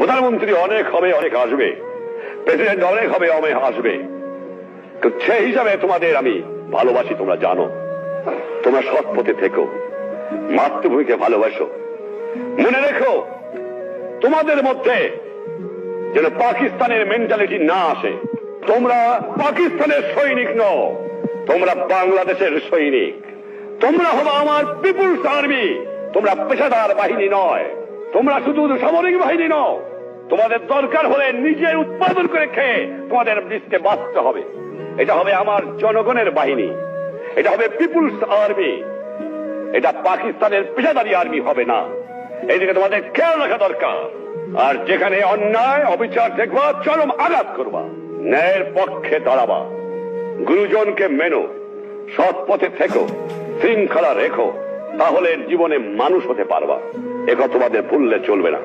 প্রধানমন্ত্রী অনেক হবে, অনেক আসবে, প্রেসিডেন্ট অনেক হবে, অনেক আসবে, সেই হিসাবে তোমাদের আমি ভালোবাসি, তোমরা জানো। তোমরা সৎ পথে থেকো, মাতৃভূমিকে ভালোবাসো। মনে রেখো, তোমাদের মধ্যে যেন পাকিস্তানের মেন্টালিটি না আসে। তোমরা পাকিস্তানের সৈনিক নও, তোমরা বাংলাদেশের সৈনিক। তোমরা হলো আমার পিপুলস আর্মি। তোমরা পেশাদার বাহিনী নয়, তোমরা শুধু সামরিক বাহিনী নও। তোমাদের দরকার হলে নিজের উৎপাদন করে খেয়ে তোমাদের দেশকে বাঁচতে হবে। এটা হবে আমার জনগণের বাহিনী, এটা হবে পিপুলস আর্মি। এটা পাকিস্তানের পেশাদারি আর্মি হবে না। এইদিকে তোমাদের খেয়াল রাখা দরকার। আর যেখানে অন্যায় অবিচার দেখবা, চরম আঘাত করবা, ন্যায়ের পক্ষে দাঁড়াবা, গুরুজনকে মেনো, সৎ পথে থেকো, শৃঙ্খলা রেখো, তাহলে জীবনে মানুষ হতে পারবা। একথা তোমাদের ভুললে চলবে না।